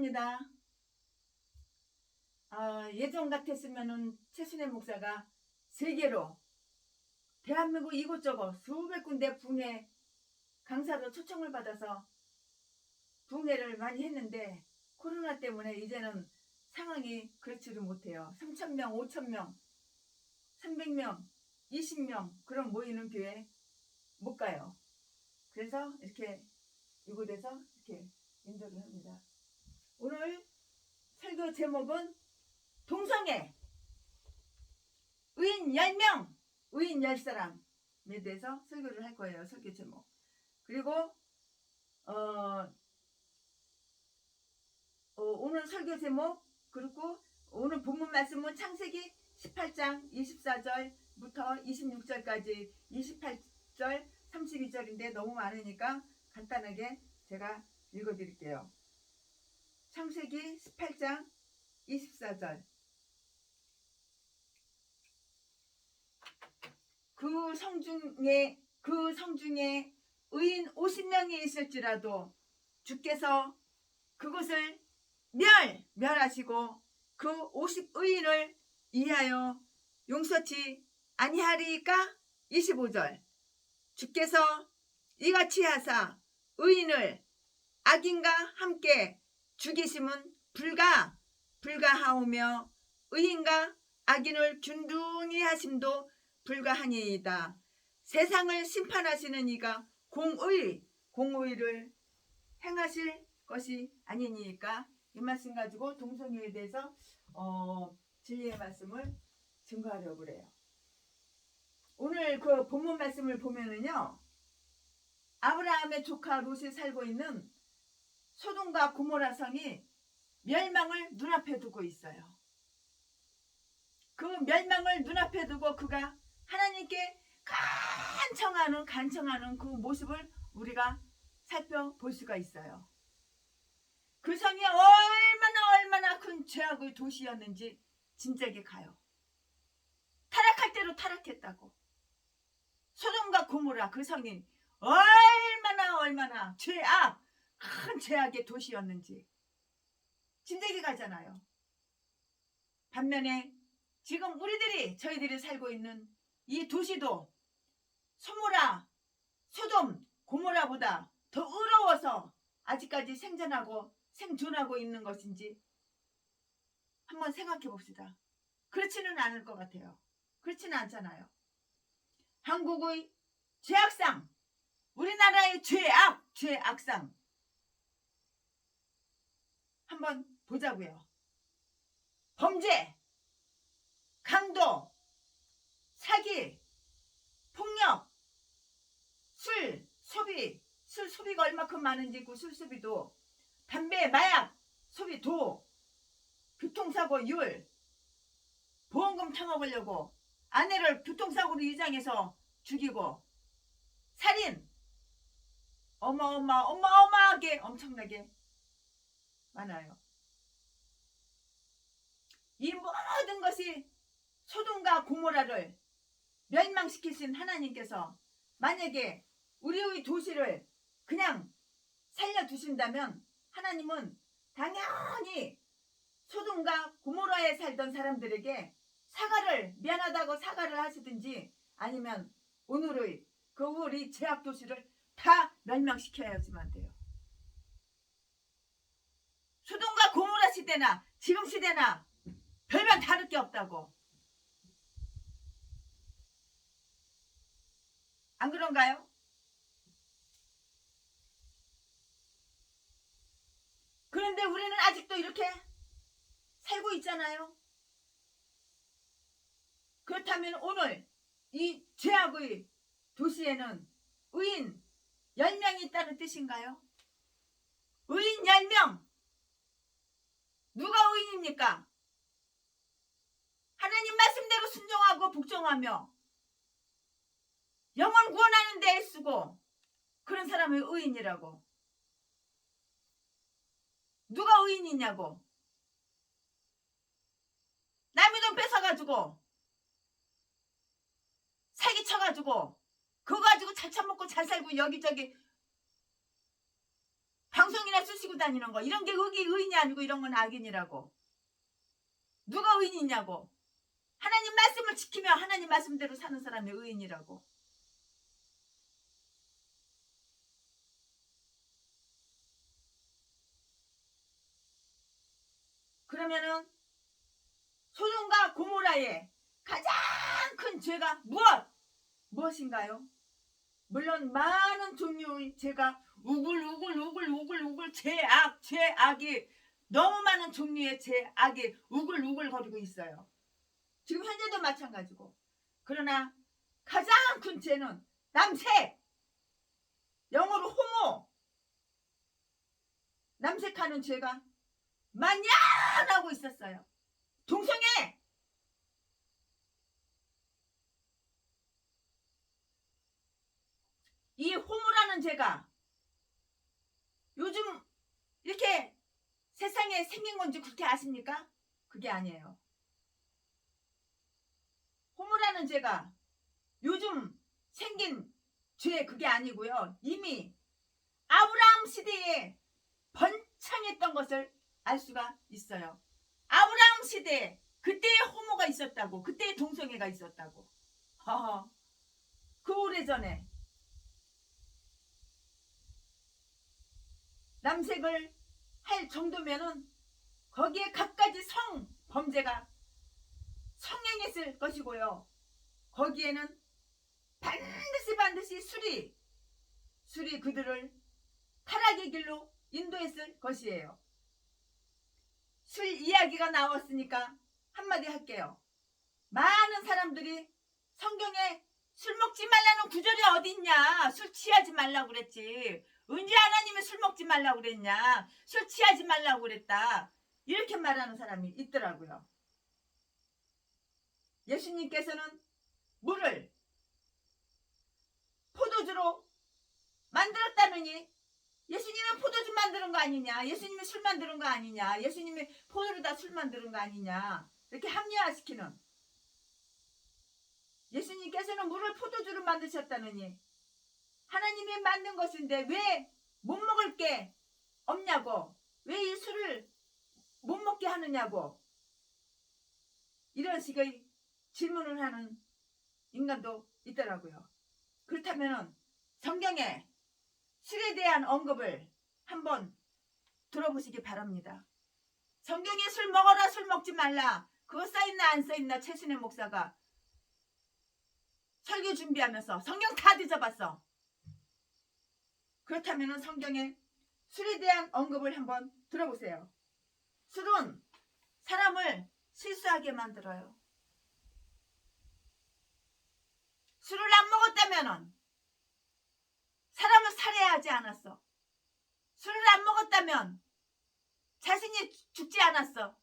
반갑습니다. 예전 같았으면은 최순애 목사가 세계로 대한민국 이곳저곳 수백 군데 붕해 강사로 초청을 받아서 붕해를 많이 했는데 코로나 때문에 이제는 상황이 그렇지를 못해요. 3,000명, 5,000명, 300명, 20명 그런 모이는 교회 못 가요. 그래서 이렇게 이곳에서 이렇게 인도를 합니다. 오늘 설교 제목은 동성애 의인 10명, 의인 10사람에 대해서 설교를 할 거예요. 설교 제목. 그리고 오늘 설교 제목 그리고 오늘 본문 말씀은 창세기 18장 24절부터 26절까지 28절 32절인데 너무 많으니까 간단하게 제가 읽어드릴게요. 창세기 18장 24절. 그 성중에 의인 50명이 있을지라도 주께서 그곳을 멸하시고 그 50의인을 이하여 용서치 아니하리까? 25절. 주께서 이같이 하사 의인을 악인과 함께 죽이심은 불가하오며 의인과 악인을 균등히 하심도 불가하니이다. 세상을 심판하시는 이가 공의를 행하실 것이 아니니까. 이 말씀 가지고 동성애에 대해서 진리의 말씀을 증거하려고 그래요. 오늘 그 본문 말씀을 보면은요, 아브라함의 조카 롯이 살고 있는 소돔과 고모라 성이 멸망을 눈앞에 두고 있어요. 그 멸망을 눈앞에 두고 그가 하나님께 간청하는 그 모습을 우리가 살펴볼 수가 있어요. 그 성이 얼마나 큰 죄악의 도시였는지 진작에 가요. 타락할 대로 타락했다고. 소돔과 고모라 그 성이 얼마나 큰 죄악의 도시였는지 진작에 가잖아요. 반면에 지금 저희들이 살고 있는 이 도시도 소돔, 고모라보다 더 의로워서 아직까지 생존하고 있는 것인지 한번 생각해 봅시다. 그렇지는 않을 것 같아요. 그렇지는 않잖아요. 한국의 죄악상, 우리나라의 죄악상 한번 보자고요. 범죄, 강도, 사기, 폭력, 술 소비가 얼마큼 많은지 그 술 소비도, 담배, 마약 소비도, 교통사고율, 보험금 타먹으려고 아내를 교통사고로 이장해서 죽이고, 살인 어마어마하게 엄청나게 많아요. 이 모든 것이 소돔과 고모라를 멸망시키신 하나님께서 만약에 우리의 도시를 그냥 살려두신다면 하나님은 당연히 소돔과 고모라에 살던 사람들에게 미안하다고 사과를 하시든지 아니면 오늘의 우리 죄악 도시를 다 멸망시켜야지만 돼요. 소돔과 고모라 시대나 지금 시대나 별반 다를 게 없다고. 안 그런가요? 그런데 우리는 아직도 이렇게 살고 있잖아요. 그렇다면 오늘 이 죄악의 도시에는 의인 10명이 있다는 뜻인가요? 의인 10명. 누가 의인입니까? 하나님 말씀대로 순종하고 복종하며 영혼 구원하는 데 애쓰고 그런 사람을 의인이라고. 누가 의인이냐고. 남의 돈 뺏어가지고 사기쳐가지고 그거 가지고 잘 처먹고 잘 살고 여기저기 방송이나 쓰시고 다니는 거 이런 게 의인이 아니고 이런 건 악인이라고. 누가 의인이냐고. 하나님 말씀을 지키며 하나님 말씀대로 사는 사람이 의인이라고. 그러면은 소돔과 고모라의 가장 큰 죄가 무엇인가요? 물론 많은 종류의 죄가 우글우글 죄악이 너무 많은 종류의 죄악이 우글우글 거리고 있어요. 지금 현재도 마찬가지고. 그러나 가장 큰 죄는 남색, 영어로 호모, 남색하는 죄가 만연하고 있었어요. 동성애, 이 호모라는 죄가 요즘 이렇게 세상에 생긴 건지 그렇게 아십니까? 그게 아니에요. 호모라는 죄가 요즘 생긴 죄 그게 아니고요. 이미 아브라함 시대에 번창했던 것을 알 수가 있어요. 아브라함 시대에 그때의 호모가 있었다고, 그때의 동성애가 있었다고. 그 오래전에 남색을 할 정도면은 거기에 갖가지 성범죄가 성행했을 것이고요. 거기에는 반드시 술이 그들을 타락의 길로 인도했을 것이에요. 술 이야기가 나왔으니까 한마디 할게요. 많은 사람들이 성경에 술 먹지 말라는 구절이 어딨냐, 술 취하지 말라고 그랬지, 언제 하나님이 술 먹지 말라고 그랬냐, 술 취하지 말라고 그랬다, 이렇게 말하는 사람이 있더라고요. 예수님께서는 물을 포도주로 만들었다느니 예수님은 포도주 만드는 거 아니냐, 예수님이 술 만드는 거 아니냐, 예수님이 포도로다 술 만드는 거 아니냐, 이렇게 합리화시키는, 예수님께서는 물을 포도주로 만드셨다느니 하나님이 만든 것인데 왜 못 먹을 게 없냐고, 왜 이 술을 못 먹게 하느냐고, 이런 식의 질문을 하는 인간도 있더라고요. 그렇다면 성경에 술에 대한 언급을 한번 들어보시기 바랍니다. 성경에 술 먹어라 술 먹지 말라 그거 써있나 안 써있나 최순애 목사가 설교 준비하면서 성경 다 뒤져봤어. 그렇다면 성경에 술에 대한 언급을 한번 들어보세요. 술은 사람을 실수하게 만들어요. 술을 안 먹었다면 사람을 살해하지 않았어. 술을 안 먹었다면 자신이 죽지 않았어.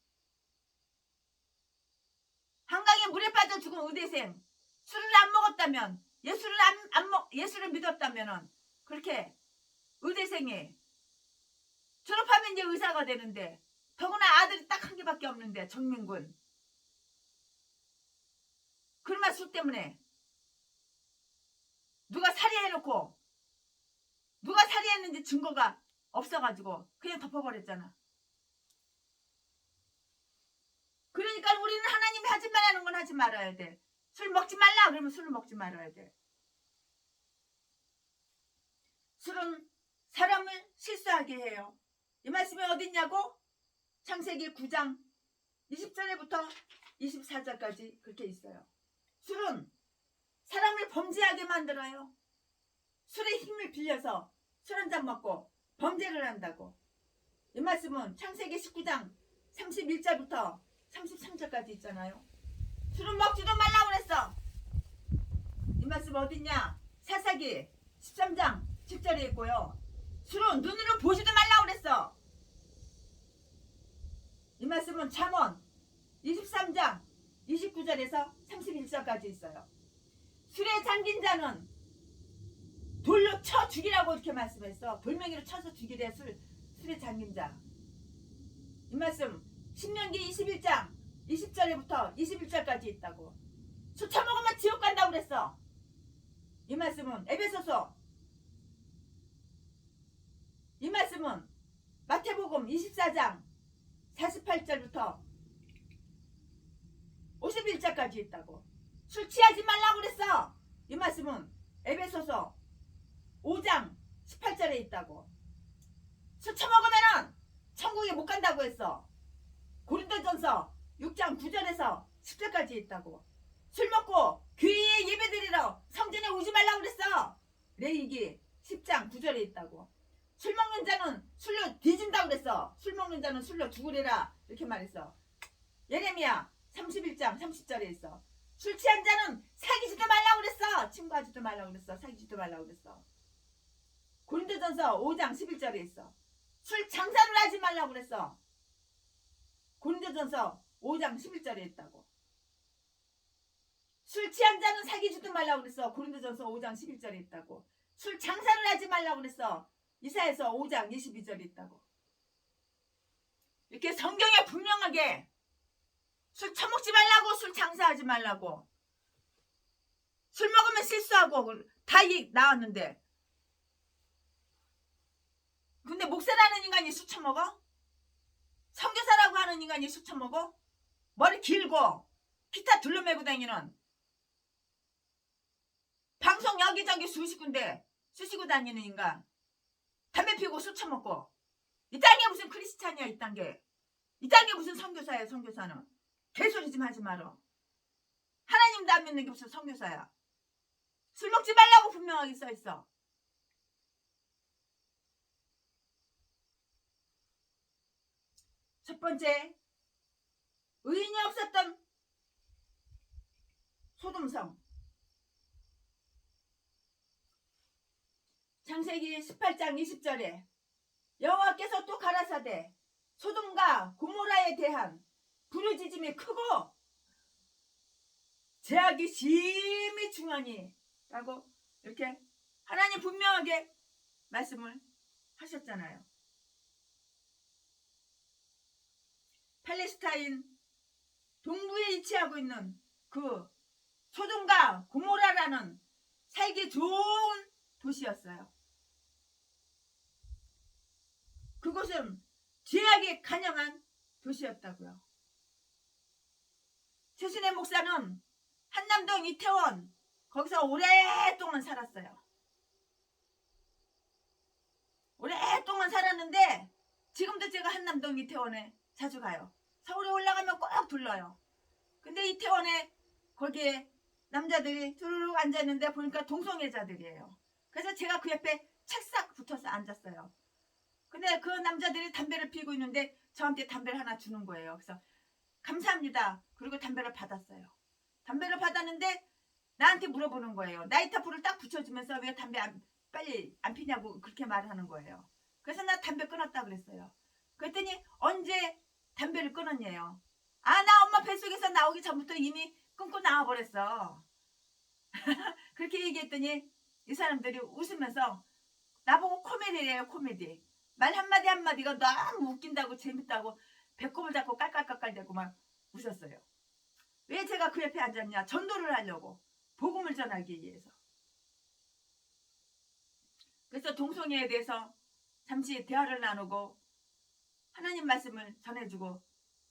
한강에 물에 빠져 죽은 의대생, 술을 안 먹었다면, 예수를 믿었다면 그렇게 의대생이 졸업하면 이제 의사가 되는데, 더구나 아들이 딱 한 개밖에 없는데, 정민군. 그러나 술 때문에 누가 살해해놓고 누가 살해했는지 증거가 없어가지고 그냥 덮어버렸잖아. 그러니까 우리는 하나님이 하지 말라는 건 하지 말아야 돼. 술 먹지 말라 그러면 술을 먹지 말아야 돼. 술은 사람을 실수하게 해요. 이 말씀이 어딨냐고? 창세기 9장 20절부터 24절까지 그렇게 있어요. 술은 사람을 범죄하게 만들어요. 술의 힘을 빌려서 술 한잔 먹고 범죄를 한다고. 이 말씀은 창세기 19장 31절부터 33절까지 있잖아요. 술은 먹지도 말라고 그랬어. 이 말씀 어딨냐? 사사기 13장 10절에 있고요. 술은 눈으로 보지도 말라고 그랬어. 이 말씀은 잠언 23장 29절에서 31절까지 있어요. 술에 잠긴 자는 돌로 쳐 죽이라고 이렇게 말씀했어. 돌멩이로 쳐서 죽이래. 술에 잠긴 자. 이 말씀 신명기 21장 20절부터 21절까지 있다고. 술 처먹으면 지옥 간다고 그랬어. 이 말씀은 에베소서 이 말씀은 마태복음 24장 48절부터 51절까지 있다고. 술 취하지 말라고 그랬어. 이 말씀은 에베소서 5장 18절에 있다고. 술 처먹으면은 천국에 못 간다고 했어. 고린도전서 6장 9절에서 10절까지 있다고. 술 먹고 교회에 예배드리러 성전에 오지 말라고 그랬어. 레위기 10장 9절에 있다고. 술 먹는 자는 술로 뒤진다고 그랬어. 술 먹는 자는 술로 죽으리라 이렇게 말했어. 예레미야 31장 30절에 있어. 술 취한 자는 사귀지도 말라고 그랬어. 친구하지도 말라고 그랬어. 사귀지도 말라고 그랬어. 고린도전서 5장 11절에 있어. 술 장사를 하지 말라고 그랬어. 고린도전서 5장 11절에 있다고. 술 취한 자는 사귀지도 말라고 그랬어. 고린도전서 5장 11절에 있다고. 술 장사를 하지 말라고 그랬어. 이사야서 5장 22절에 있다고. 이렇게 성경에 분명하게 술 처먹지 말라고, 술 장사하지 말라고, 술 먹으면 실수하고 다 나왔는데, 근데 목사라는 인간이 술 처먹어? 선교사라고 하는 인간이 술 처먹어? 머리 길고 기타 둘러매고 다니는, 방송 여기저기 수십 군데 쓰시고 다니는 인간, 담배 피우고 술 처먹고, 이딴 게 무슨 크리스찬이야. 이딴 게 무슨 선교사야. 선교사는 개소리 좀 하지 마라. 하나님도 안 믿는 게 무슨 선교사야. 술 먹지 말라고 분명하게 써있어. 첫 번째, 의인이 없었던 소돔성. 창세기 18장 20절에 여호와께서 또 가라사대 소돔과 고모라에 대한 부르짖음이 크고 죄악이 심히 중하니 라고 이렇게 하나님 분명하게 말씀을 하셨잖아요. 팔레스타인 동부에 위치하고 있는 그 소돔과 고모라라는 살기 좋은 도시였어요. 그곳은 죄악이 간영한 도시였다고요. 최순애 목사는 한남동 이태원 거기서 오랫동안 살았어요. 오랫동안 살았는데 지금도 제가 한남동 이태원에 자주 가요. 서울에 올라가면 꼭 들러요. 근데 이태원에 거기에 남자들이 쭈르륵 앉아있는데 보니까 동성애자들이에요. 그래서 제가 그 옆에 책상 붙어서 앉았어요. 근데 그 남자들이 담배를 피우고 있는데 저한테 담배를 하나 주는 거예요. 그래서 감사합니다. 그리고 담배를 받았어요. 담배를 받았는데 나한테 물어보는 거예요. 나이타 불을 딱 붙여주면서 왜 담배 빨리 안 피냐고 그렇게 말을 하는 거예요. 그래서 나 담배 끊었다 그랬어요. 그랬더니 언제 담배를 끊었냐요. 아, 나 엄마 뱃속에서 나오기 전부터 이미 끊고 나와버렸어. 그렇게 얘기했더니 이 사람들이 웃으면서 나보고 코미디래요. 코미디. 말 한마디 한마디가 너무 웃긴다고 재밌다고 배꼽을 잡고 깔깔깔깔대고 막 웃었어요. 왜 제가 그 옆에 앉았냐. 전도를 하려고. 복음을 전하기 위해서. 그래서 동성애에 대해서 잠시 대화를 나누고 하나님 말씀을 전해주고,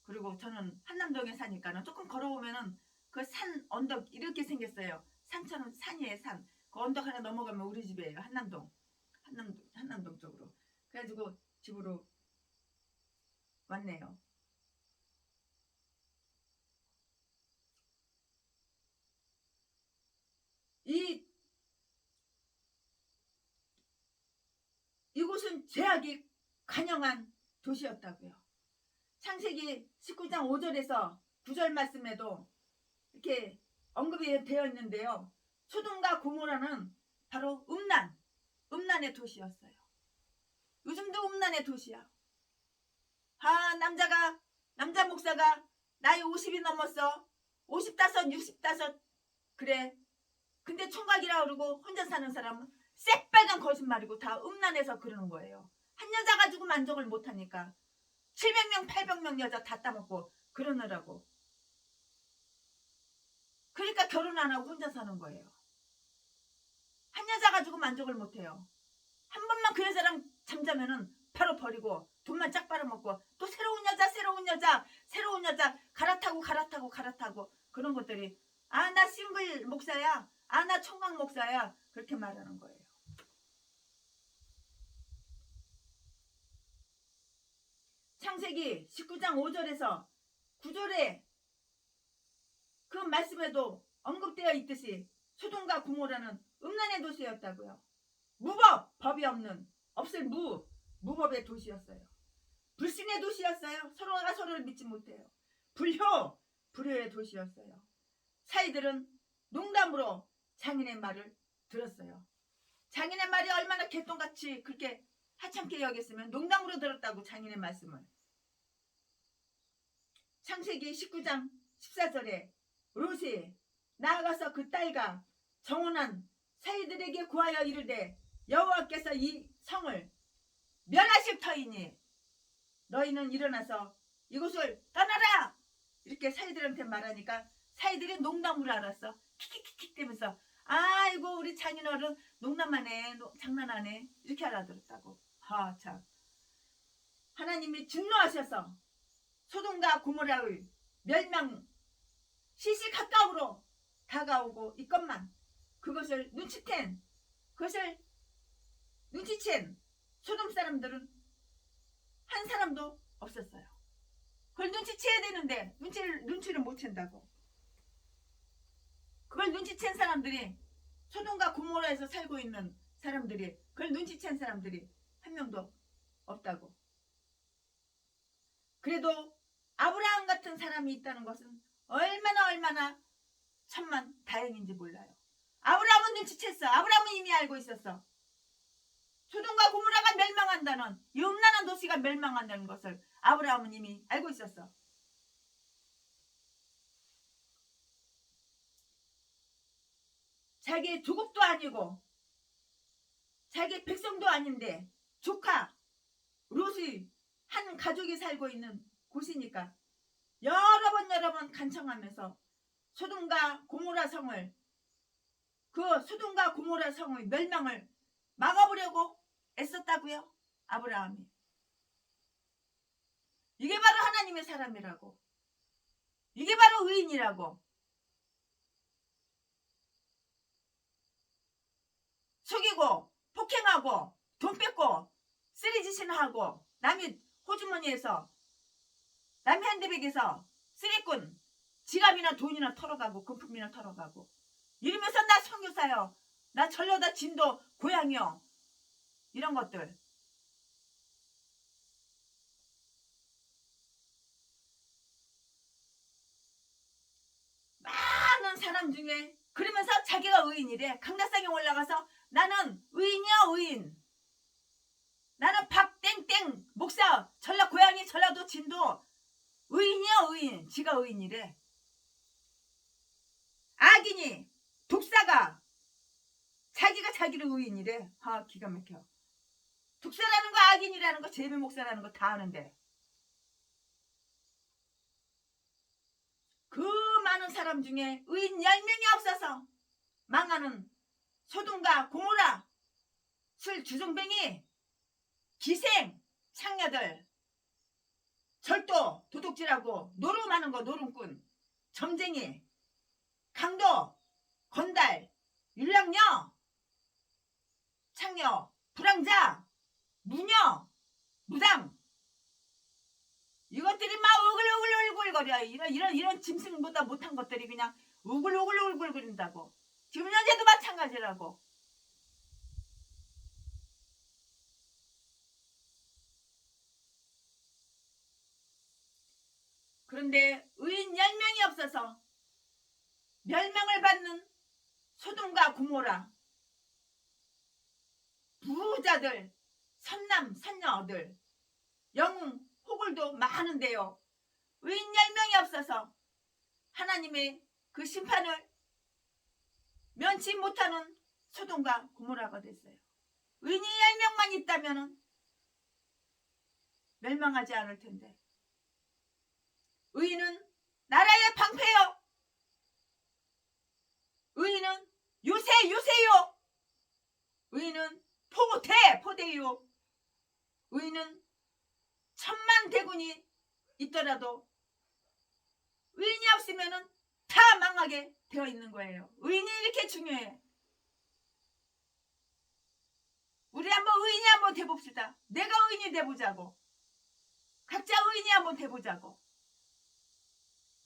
그리고 저는 한남동에 사니까는 조금 걸어오면은 그 산 언덕 이렇게 생겼어요. 산처럼 산이에요. 산. 그 언덕 하나 넘어가면 우리 집이에요. 한남동 쪽으로. 그래가지고 집으로 왔네요. 이곳은 죄악이 간영한 도시였다고요. 창세기 19장 5절에서 9절 말씀에도 이렇게 언급이 되어 있는데요. 소돔과 고모라는 바로 음란의 도시였어요. 요즘도 음란의 도시야. 남자 목사가 나이 50이 넘었어. 55, 65 그래. 근데 총각이라 그러고 혼자 사는 사람은 새빨간 거짓말이고 다 음란해서 그러는 거예요. 한 여자 가지고 만족을 못하니까 700명 800명 여자 다 따먹고 그러느라고. 그러니까 결혼 안 하고 혼자 사는 거예요. 한 여자 가지고 만족을 못해요. 한 번만 그 여자랑 잠자면은 바로 버리고 돈만 짝 빨아먹고 또 새로운 여자 갈아타고 그런 것들이 나 싱글 목사야, 나 총각 목사야 그렇게 말하는 거예요. 창세기 19장 5절에서 9절에 그 말씀에도 언급되어 있듯이 소돔과 고모라는 음란의 도시였다고요. 법이 없을 무법의 도시였어요. 불신의 도시였어요. 서로가 서로를 믿지 못해요. 불효의 도시였어요. 사이들은 농담으로 장인의 말을 들었어요. 장인의 말이 얼마나 개똥같이 그렇게 하찮게 여겼으면 농담으로 들었다고 장인의 말씀을. 창세기 19장 14절에 롯이 나아가서 그 딸과 정혼한 사이들에게 구하여 이르되 여호와께서 이 성을 멸하실 터이니 너희는 일어나서 이곳을 떠나라 이렇게 사이들한테 말하니까 사이들이 농담으로 알았어. 킥킥킥 대면서 아이고 우리 장인어른 농담하네 장난하네 이렇게 알아들었다고. 참 하나님이 진노하셔서 소돔과 고모라의 멸망 시시각각으로 다가오고 있건만 그것을 눈치챈 소돔 사람들은 한 사람도 없었어요. 그걸 눈치채야 되는데 눈치를 못 챈다고. 그걸 눈치챈 사람들이 소돔과 고모라에서 살고 있는 사람들이 그걸 눈치챈 사람들이 한 명도 없다고. 그래도 아브라함 같은 사람이 있다는 것은 얼마나 천만 다행인지 몰라요. 아브라함은 눈치챘어. 아브라함은 이미 알고 있었어. 소돔과 고모라가 멸망한다는 이 음란한 도시가 멸망한다는 것을 아브라함은 이미 알고 있었어. 자기 조국도 아니고 자기 백성도 아닌데 조카 롯의 한 가족이 살고 있는 곳이니까 여러 번 간청하면서 소돔과 고모라 성의 멸망을 막아보려고 애썼다고요. 아브라함이. 이게 바로 하나님의 사람이라고. 이게 바로 의인이라고. 속이고 폭행하고 돈 뺏고 쓰리짓이나 남이 호주머니에서 남이 핸드백에서 쓰리꾼 지갑이나 돈이나 털어가고 금품이나 털어가고 이러면서 나 선교사요. 나 전라도 진도 고향이요. 이런 것들. 많은 사람 중에 그러면서 자기가 의인이래. 강락상에 올라가서 나는 의인이야 의인. 나는 박땡땡 목사 고향이 전라도 진도 의인이야 의인. 지가 의인이래. 악인이 독사가 자기가 자기를 의인이래. 기가 막혀. 독사라는 거 악인이라는 거 제비 목사라는 거 다 아는데 그 많은 사람 중에 의인 10명이 없어서 망하는 소돔과 고모라 술 주정뱅이 기생 창녀들 절도 도둑질하고 노름하는 거 노름꾼 점쟁이 강도 건달 율랑녀 창녀 불황자 무녀 무당 이것들이 막 우글우글거려. 이런 짐승보다 못한 것들이 그냥 우글우글거린다고. 지금 현재도 마찬가지라고. 그런데 의인 10명이 없어서 멸망을 받는 소돔과 고모라 부자들 선남 선녀들 영웅 호글도 많은데요. 의인 10명이 없어서 하나님의 그 심판을 면치 못하는 소돔과 고모라가 됐어요. 의인이 10명만 있다면 멸망하지 않을 텐데 의인은 나라의 방패요. 의인은 요새요. 의인은 포대요. 있더라도 의인이 없으면은 다 망하게 되어 있는 거예요. 의인이 이렇게 중요해. 우리 한번 의인이 한번 돼봅시다. 내가 의인이 돼보자고. 각자 의인이 한번 돼보자고.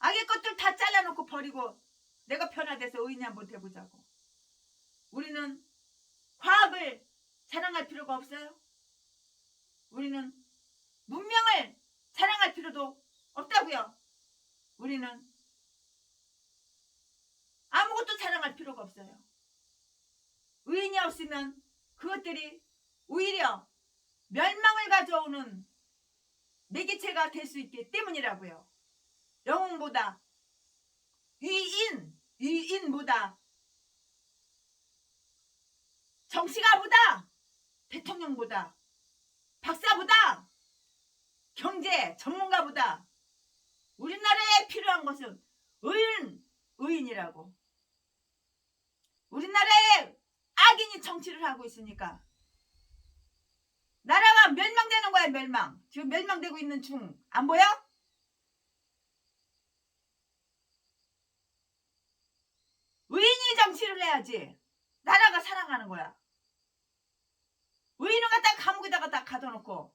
악의 것들 다 잘라놓고 버리고 내가 변화돼서 의인이 한번 돼보자고. 우리는 과학을 자랑할 필요가 없어요. 우리는 문명을 자랑할 필요도 없다고요. 우리는 아무것도 자랑할 필요가 없어요. 의인이 없으면 그것들이 오히려 멸망을 가져오는 매개체가 될 수 있기 때문이라고요. 영웅보다 위인보다 정치가보다 대통령보다 박사보다 경제 전문가보다 우리나라에 필요한 것은 의인이라고. 우리나라에 악인이 정치를 하고 있으니까 나라가 멸망되는 거야. 멸망. 지금 멸망되고 있는 중. 안 보여? 의인이 정치를 해야지 나라가 살아가는 거야. 의인을 갖다 감옥에다가 다 가둬놓고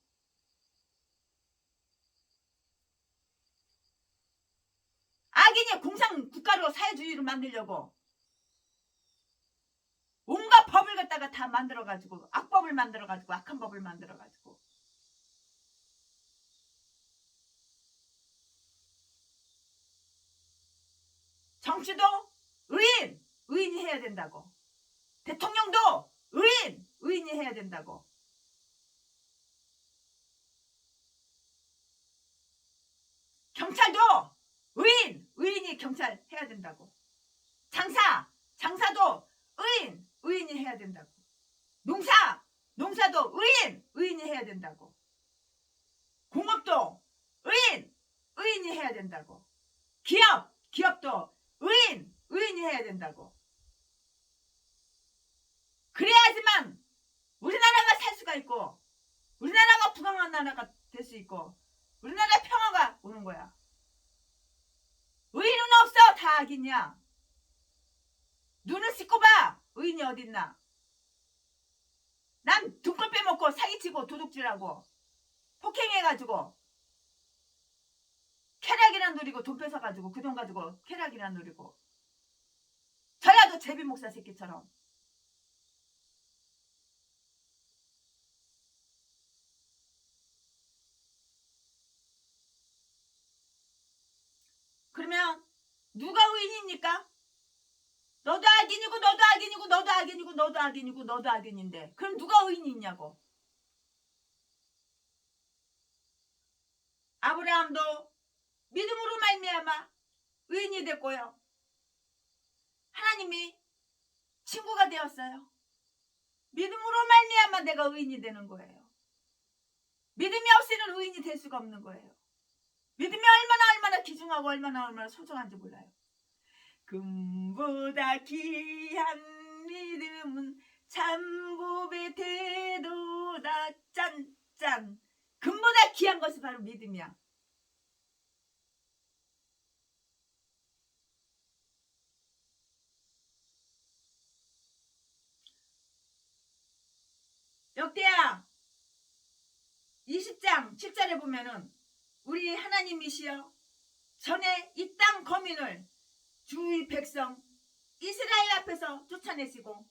악인이 공산 국가로 사회주의를 만들려고 온갖 법을 갖다가 다 만들어가지고 악법을 만들어가지고 악한 법을 만들어가지고 정치도 의인이 해야 된다고. 대통령도 의인이 해야 된다고. 경찰도 의인이 경찰 해야 된다고. 장사도 의인이 해야 된다고. 농사도 의인이 해야 된다고. 공업도 의인이 해야 된다고. 기업도 의인이 해야 된다고. 그래야지만 우리나라가 살 수가 있고 우리나라가 부강한 나라가 될 수 있고 우리나라 평화가 오는 거야. 의인은 없어. 다 악인이야. 눈을 씻고 봐. 의인이 어딨나. 남 돈벌 빼먹고 사기치고 도둑질하고 폭행해가지고 쾌락이나 누리고 돈 뺏어가지고 그 돈 가지고 쾌락이나 누리고 저야도 제비 목사 새끼처럼. 그러면 누가 의인입니까? 너도 악인이고 너도 악인이고 너도 악인이고 너도 악인이고 너도 악인인데 그럼 누가 의인이 있냐고. 아브라함도 믿음으로 말미암아 의인이 됐고요. 하나님이 친구가 되었어요. 믿음으로 말미암아 내가 의인이 되는 거예요. 믿음이 없이는 의인이 될 수가 없는 거예요. 믿음이 얼마나 귀중하고 얼마나 소중한지 몰라요. 금보다 귀한 믿음은 참고배 태도다. 짠. 금보다 귀한 것이 바로 믿음이야. 역대하 20장 7절에 보면은 우리 하나님이시여 전에 이 땅 거민을 주의 백성 이스라엘 앞에서 쫓아내시고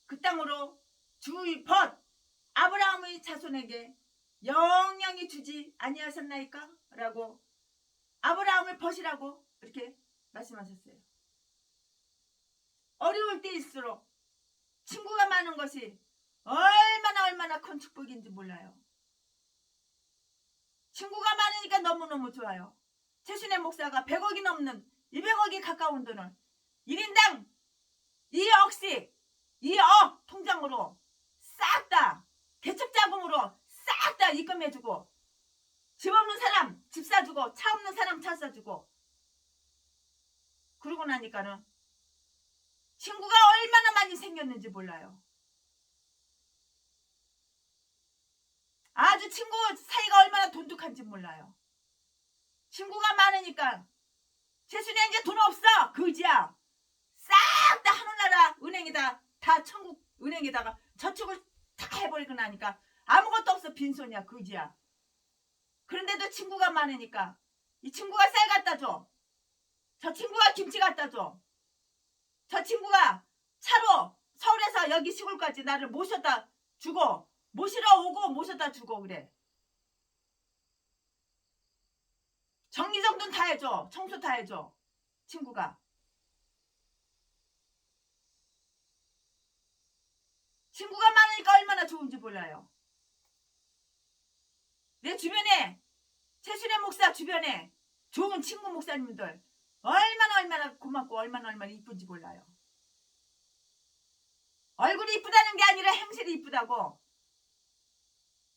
그 땅으로 주의 벗 아브라함의 자손에게 영영히 주지 아니하셨나이까? 라고 아브라함을 벗이라고 이렇게 말씀하셨어요. 어려울 때일수록 친구가 많은 것이 얼마나 큰 축복인지 몰라요. 친구가 많으니까 너무너무 좋아요. 최순애 목사가 100억이 넘는 200억이 가까운 돈을 1인당 2억씩 2억 통장으로 싹 다 개척자금으로 싹 다 입금해주고 집 없는 사람 집 사주고 차 없는 사람 차 사주고 그러고 나니까는 친구가 얼마나 많이 생겼는지 몰라요. 아주 친구 사이가 얼마나 돈독한지 몰라요. 친구가 많으니까 재순이 이제 돈 없어. 그지야. 싹 다 하늘나라 은행에다 다 천국 은행에다가 저축을 다 해버리고 나니까 아무것도 없어. 빈손이야. 그지야. 그런데도 친구가 많으니까 이 친구가 쌀 갖다 줘. 저 친구가 김치 갖다 줘. 저 친구가 차로 서울에서 여기 시골까지 나를 모셔다 주고 모시러 오고 모셔다 주고 그래. 정리정돈 다 해줘. 청소 다 해줘. 친구가. 친구가 많으니까 얼마나 좋은지 몰라요. 내 주변에 최순애 목사 주변에 좋은 친구 목사님들 얼마나 고맙고 얼마나 이쁜지 몰라요. 얼굴이 이쁘다는 게 아니라 행실이 이쁘다고.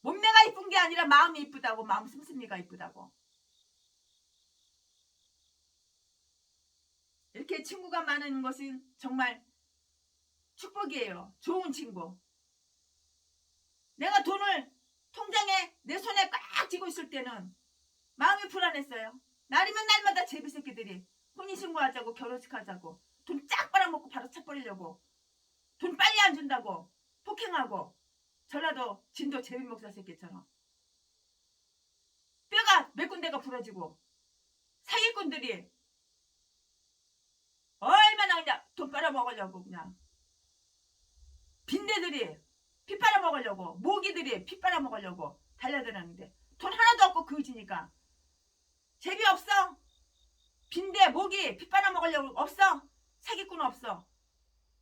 몸매가 이쁜 게 아니라 마음이 이쁘다고. 마음 씀씀이가 이쁘다고. 이렇게 친구가 많은 것은 정말 축복이에요. 좋은 친구. 내가 돈을 통장에 내 손에 꽉 쥐고 있을 때는 마음이 불안했어요. 날이면 날마다 제비새끼들이 혼인신고하자고 결혼식 하자고 돈 쫙 빨아먹고 바로 차버리려고 돈 빨리 안 준다고 폭행하고 전라도 진도 제비목사 새끼처럼 뼈가 몇 군데가 부러지고 사기꾼들이 얼마나 그냥 돈 빨아먹으려고 그냥 빈대들이 피 빨아먹으려고 모기들이 피 빨아먹으려고 달려들었는데 돈 하나도 없고 그지니까 제비 없어. 빈대 모기 피 빨아먹으려고 없어. 사기꾼 없어.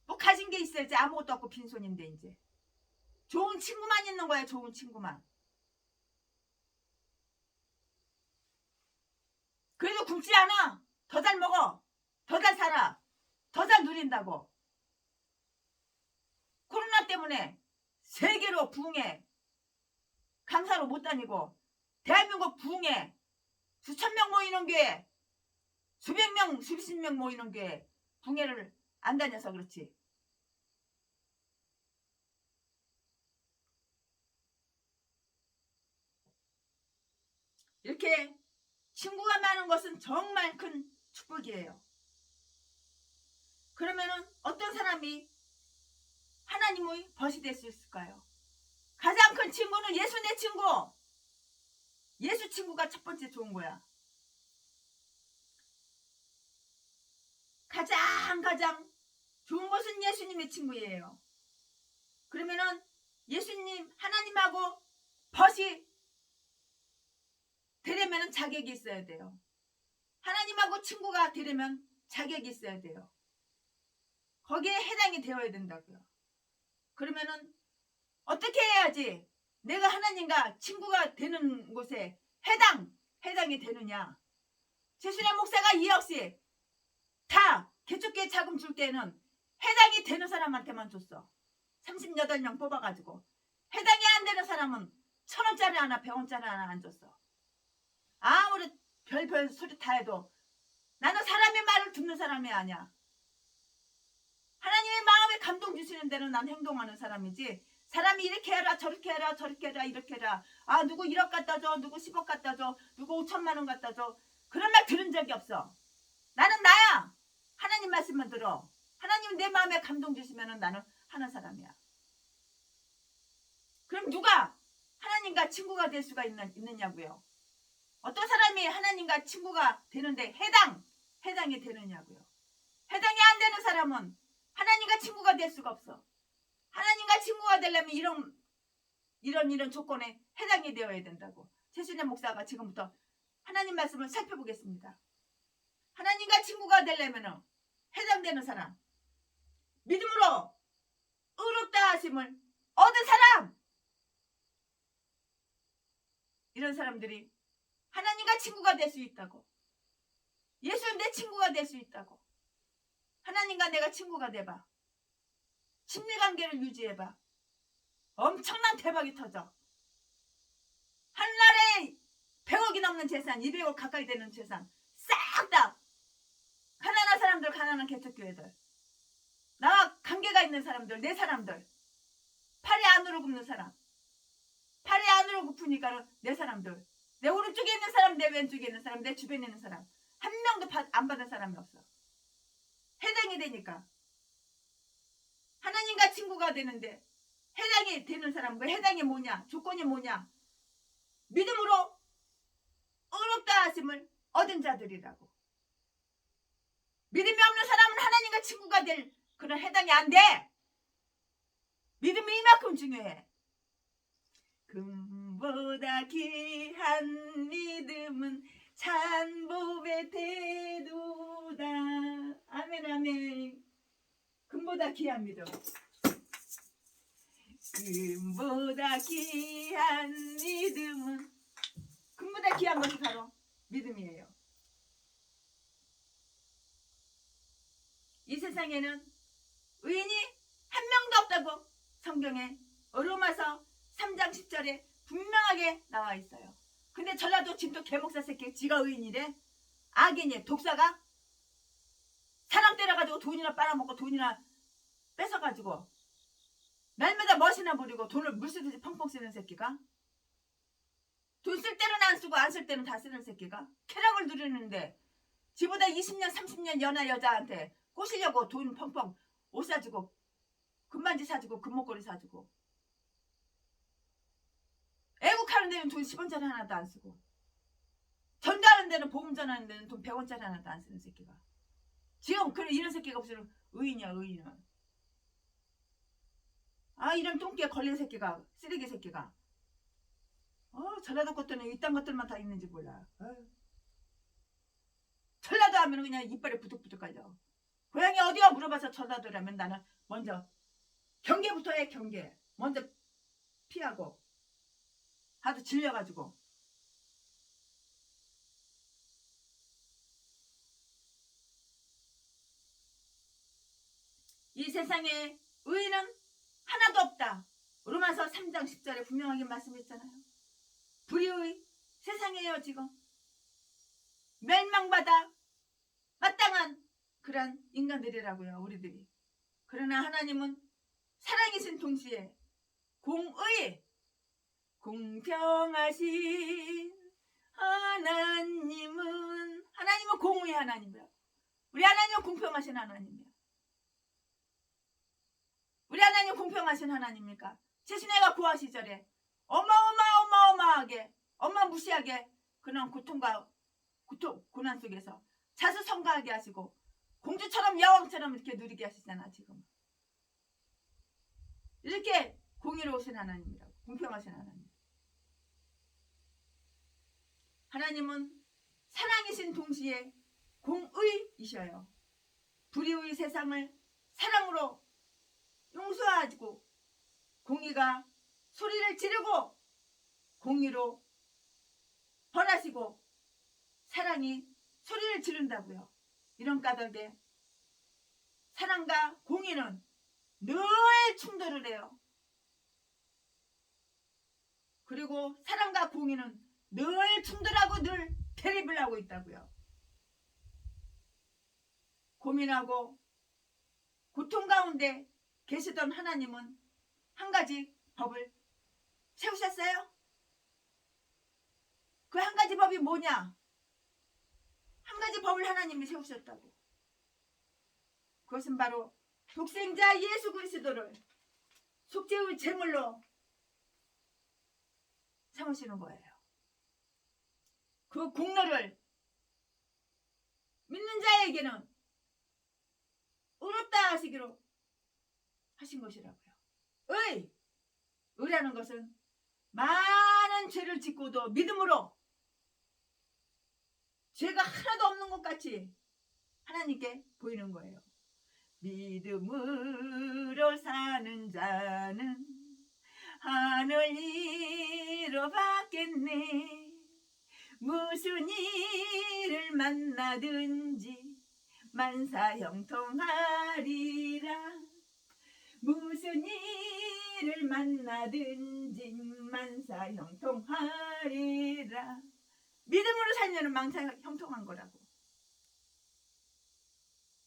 뭐 가진 게 있어야지. 아무것도 없고 빈손인데 이제 좋은 친구만 있는 거야. 좋은 친구만. 그래도 굶지 않아. 더 잘 먹어. 더 잘 살아. 더 잘 누린다고. 코로나 때문에 세계로 부흥해. 강사로 못 다니고 대한민국 부흥해. 수천 명 모이는 교회 수백 명 수십 명 모이는 교회 부흥회를 안 다녀서 그렇지. 이렇게 친구가 많은 것은 정말 큰 축복이에요. 그러면은 어떤 사람이 하나님의 벗이 될 수 있을까요? 가장 큰 친구는 예수 내 친구. 예수 친구가 첫 번째 좋은 거야. 가장 좋은 것은 예수님의 친구예요. 그러면은 예수님 하나님하고 벗이 되려면 자격이 있어야 돼요. 하나님하고 친구가 되려면 자격이 있어야 돼요. 거기에 해당이 되어야 된다고요. 그러면은 어떻게 해야지 내가 하나님과 친구가 되는 곳에 해당이 되느냐. 최순애 목사가 이 역시 다 개척교회 자금 줄 때는 해당이 되는 사람한테만 줬어. 38명 뽑아가지고 해당이 안 되는 사람은 1,000원짜리 하나 100원짜리 하나 안 줬어. 아무리 별별 소리 다 해도 나는 사람의 말을 듣는 사람이 아니야. 하나님의 마음에 감동 주시는 대로 난 행동하는 사람이지. 사람이 이렇게 해라 저렇게 해라 저렇게 해라 이렇게 해라. 아 누구 1억 갖다 줘. 누구 10억 갖다 줘. 누구 5천만 원 갖다 줘. 그런 말 들은 적이 없어. 나는 나야. 하나님 말씀만 들어. 하나님 내 마음에 감동 주시면 나는 하는 사람이야. 그럼 누가 하나님과 친구가 될 수가 있느냐고요. 어떤 사람이 하나님과 친구가 되는데 해당이 되느냐고요. 해당이 안 되는 사람은 하나님과 친구가 될 수가 없어. 하나님과 친구가 되려면 이런 조건에 해당이 되어야 된다고. 최순애 목사가 지금부터 하나님 말씀을 살펴보겠습니다. 하나님과 친구가 되려면 해당되는 사람, 믿음으로 의롭다 하심을 얻은 사람, 이런 사람들이 하나님과 친구가 될 수 있다고. 예수 내 친구가 될 수 있다고. 하나님과 내가 친구가 돼봐. 친밀관계를 유지해봐. 엄청난 대박이 터져. 한날에 100억이 넘는 재산, 200억 가까이 되는 재산 싹 다 가난한 사람들, 가난한 개척교회들, 나와 관계가 있는 사람들, 내 사람들, 팔이 안으로 굽는 사람, 팔이 안으로 굽으니까 내 사람들 내 오른쪽에 있는 사람, 내 왼쪽에 있는 사람, 내 주변에 있는 사람 한 명도 안 받은 사람이 없어. 해당이 되니까. 하나님과 친구가 되는데 해당이 되는 사람, 그 해당이 뭐냐? 조건이 뭐냐? 믿음으로 의롭다 하심을 얻은 자들이라고. 믿음이 없는 사람은 하나님과 친구가 될 그런 해당이 안 돼. 믿음이 이만큼 중요해. 금보다 귀한 믿음은 산보배 태도다. 아멘 아멘. 금보다 귀한 믿음. 금보다 귀한 믿음은, 금보다 귀한 것이 바로 믿음이에요. 이 세상에는 의인이 한 명도 없다고 성경에 로마서 3장 10절에 분명하게 나와 있어요. 근데 전라도 진도 개목사 새끼 지가 의인이래? 악인이, 독사가? 사람 때려가지고 돈이나 빨아먹고 돈이나 뺏어가지고 날마다 멋이나 부리고 돈을 물쓰듯이 펑펑 쓰는 새끼가? 돈 쓸 때는 안 쓰고 안 쓸 때는 다 쓰는 새끼가? 쾌락을 누리는데 지보다 20년 30년 연하 여자한테 꼬시려고 돈 펑펑 옷 사주고 금반지 사주고 금목걸이 사주고 애국하는 데는 돈 10원짜리 하나도 안 쓰고 전가하는 데는 보험 전하는 데는 돈 100원짜리 하나도 안 쓰는 새끼가 지금 그런 이런 새끼가 무슨 의인이야 의인은. 아 이런 똥개에 걸린 새끼가 쓰레기 새끼가 전라도 것들은 이딴 것들만 다 있는지 몰라. 전라도 하면 그냥 이빨에 부득부득 깔려. 고향이 어디야 물어봐서 전라도라면 나는 먼저 경계부터 해. 경계 먼저 피하고 하도 질려가지고. 이 세상에 의인은 하나도 없다. 로마서 3장 10절에 분명하게 말씀했잖아요. 불의의 세상이에요. 지금 멸망받아 마땅한 그런 인간들이라고요. 우리들이. 그러나 하나님은 사랑이신 동시에 공의 공평하신 하나님은 공의 하나님이야. 우리 하나님은 공평하신 하나님이야. 우리 하나님 공평하신 하나님입니까? 최신애가 구하 시절에 어마어마하게 어마무시하게 그런 고난 속에서 자수성가하게 하시고 공주처럼 여왕처럼 이렇게 누리게 하시잖아. 지금 이렇게 공의로우신 하나님이라고. 공평하신 하나님. 하나님은 사랑이신 동시에 공의이셔요. 불의의 세상을 사랑으로 용서하시고 공의가 소리를 지르고 공의로 벌하시고 사랑이 소리를 지른다고요. 이런 까닭에 사랑과 공의는 늘 충돌을 해요. 그리고 사랑과 공의는 늘 충돌하고 늘 대립을 하고 있다고요. 고민하고 고통 가운데 계시던 하나님은 한 가지 법을 세우셨어요. 그 한 가지 법이 뭐냐? 한 가지 법을 하나님이 세우셨다고. 그것은 바로 독생자 예수 그리스도를 속죄의 제물로 삼으시는 거예요. 그 공로를 믿는 자에게는 의롭다 하시기로 하신 것이라고요. 의라는 것은 많은 죄를 짓고도 믿음으로 죄가 하나도 없는 것 같이 하나님께 보이는 거예요. 믿음으로 사는 자는 하늘 이뤄받겠네. 무슨 일을 만나든지 만사형통하리라. 무슨 일을 만나든지 만사형통하리라. 믿음으로 살면은 만사형통한 거라고.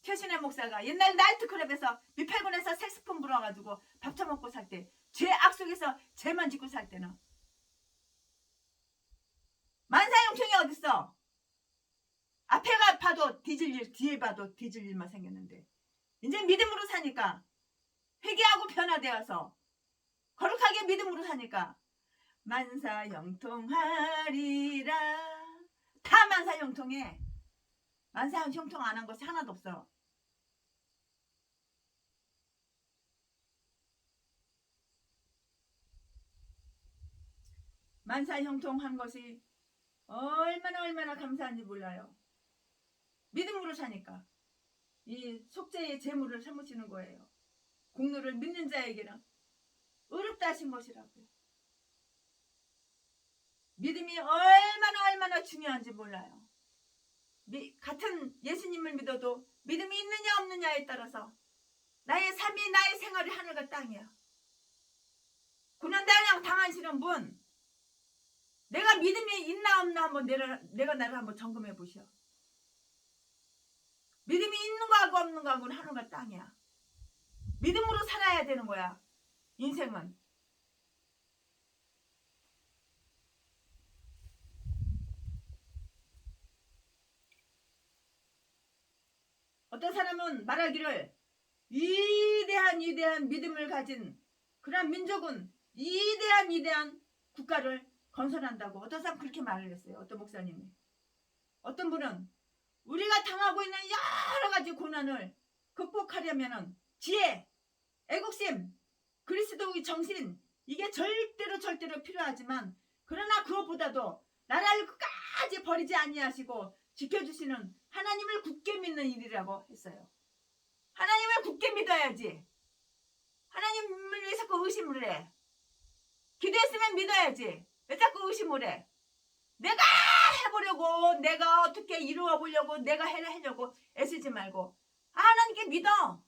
최신의 목사가 옛날 나이트클럽에서 미팔군에서 색스폰 불어가지고 밥 처먹고 살 때, 죄 악 속에서 죄만 짓고 살 때는 만사형통이 어딨어? 앞에가 봐도 뒤질 일, 뒤에 봐도 뒤질 일만 생겼는데 이제 믿음으로 사니까, 회개하고 변화되어서 거룩하게 믿음으로 사니까 만사형통하리라. 다 만사형통해. 만사형통 안 한 것이 하나도 없어. 만사형통한 것이 얼마나 감사한지 몰라요. 믿음으로 사니까 이 속죄의 제물을 삼으시는 거예요. 공로를 믿는 자에게는 의롭다 하신 것이라고요. 믿음이 얼마나 중요한지 몰라요. 같은 예수님을 믿어도 믿음이 있느냐 없느냐에 따라서 나의 삶이, 나의 생활이 하늘과 땅이야. 고난당한 당하시는 분, 내가 믿음이 있나 없나 한번 내가 나를 한번 점검해 보시오. 믿음이 있는 거하고 없는 거하고는 하늘과 땅이야. 믿음으로 살아야 되는 거야, 인생은. 어떤 사람은 말하기를 위대한 믿음을 가진 그런 민족은 위대한 국가를 건설한다고. 어떤 사람 그렇게 말을 했어요. 어떤 목사님이. 어떤 분은 우리가 당하고 있는 여러 가지 고난을 극복하려면은 지혜, 애국심, 그리스도의 정신, 이게 절대로 필요하지만, 그러나 그것보다도 나라를 끝까지 버리지 아니하시고 지켜주시는 하나님을 굳게 믿는 일이라고 했어요. 하나님을 굳게 믿어야지. 하나님을 왜 자꾸 의심을 해? 기도했으면 믿어야지. 왜 자꾸 의심을 해? 내가 해보려고, 내가 어떻게 이루어 보려고, 내가 하려고 애쓰지 말고 하나님께 믿어.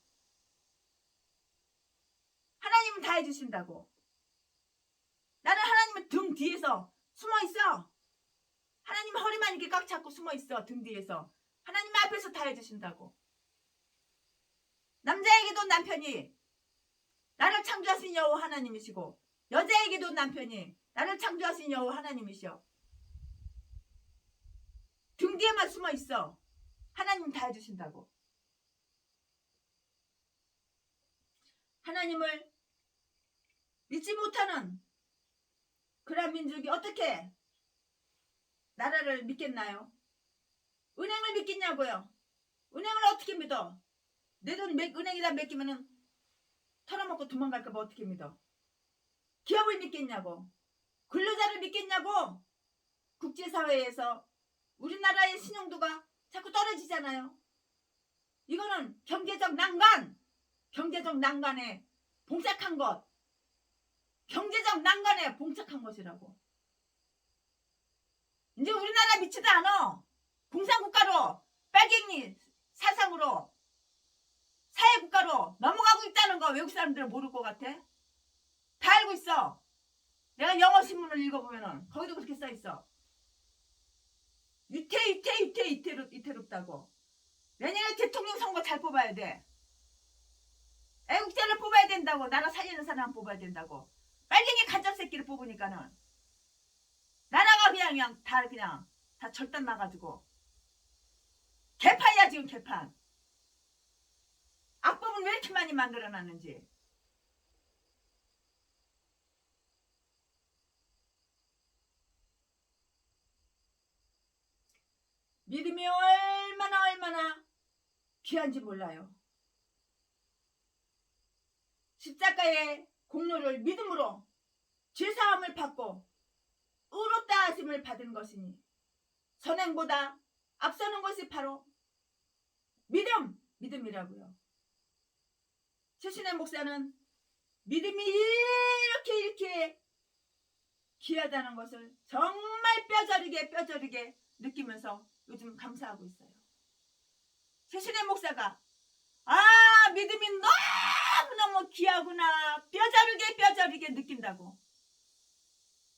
하나님은 다 해주신다고. 나는 하나님은 등 뒤에서 숨어 있어. 하나님 허리만 이렇게 꽉 잡고 숨어 있어. 등 뒤에서. 하나님 앞에서 다 해주신다고. 남자에게도 남편이 나를 창조하신 여호와 하나님이시고, 여자에게도 남편이 나를 창조하신 여호와 하나님이시여. 등 뒤에만 숨어 있어. 하나님 다 해주신다고. 하나님을 믿지 못하는 그런 민족이 어떻게 나라를 믿겠나요? 은행을 믿겠냐고요? 은행을 어떻게 믿어? 내 돈 은행에다 맡기면은 털어먹고 도망갈까봐 어떻게 믿어? 기업을 믿겠냐고? 근로자를 믿겠냐고? 국제사회에서 우리나라의 신용도가 자꾸 떨어지잖아요. 이거는 경제적 난간에 봉착한 것, 경제적 난간에 봉착한 것이라고. 이제 우리나라 믿지도 않아. 공산국가로, 빨갱이 사상으로, 사회국가로 넘어가고 있다는 거 외국 사람들은 모를 것 같아? 다 알고 있어. 내가 영어 신문을 읽어보면은 거기도 그렇게 써있어. 위태롭다고. 내년에 대통령 선거 잘 뽑아야 돼. 애국자를 뽑아야 된다고. 나라 살리는 사람 뽑아야 된다고. 빨갱이 간첩 새끼를 뽑으니까는 나라가 그냥 다 절단 나가지고 개판이야 지금. 개판. 악법은 왜 이렇게 많이 만들어놨는지. 믿음이 얼마나 귀한지 몰라요. 십자가의 공로를 믿음으로 죄사함을 받고 의롭다 하심을 받은 것이니 선행보다 앞서는 것이 바로 믿음이라고요. 최신의 목사는 믿음이 이렇게 귀하다는 것을 정말 뼈저리게 느끼면서 요즘 감사하고 있어요. 최신의 목사가 믿음이 너무너무 귀하구나, 뼈저리게 느낀다고.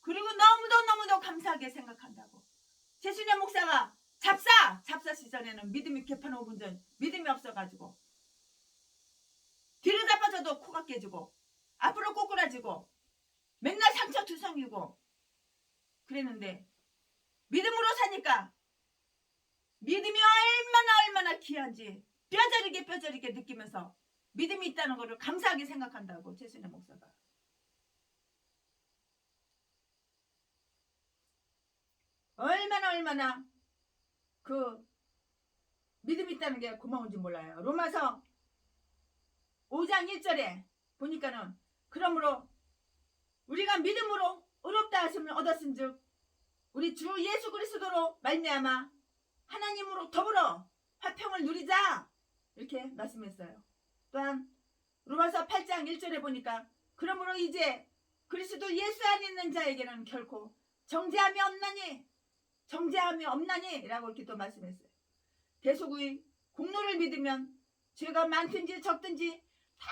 그리고 너무도 감사하게 생각한다고. 최신의 목사가 잡사 시절에는 믿음이 개판 5분 전 믿음이 없어가지고 뒤로 잡아져도 코가 깨지고 앞으로 꼬꾸라지고 맨날 상처 투성이고 그랬는데 믿음으로 사니까 믿음이 얼마나 귀한지 뼈저리게 느끼면서 믿음이 있다는 것을 감사하게 생각한다고 최순애 목사가. 얼마나 그 믿음이 있다는 게 고마운지 몰라요. 로마서 5장 1절에 보니까는 그러므로 우리가 믿음으로 의롭다 하심을 얻었은즉 우리 주 예수 그리스도로 말미암아 하나님으로 더불어 화평을 누리자 이렇게 말씀했어요. 또한 로마서 8장 1절에 보니까 그러므로 이제 그리스도 예수 안에 있는 자에게는 결코 정죄함이 없나니 라고 이렇게 또 말씀했어요. 대속의 공로를 믿으면 죄가 많든지 적든지 다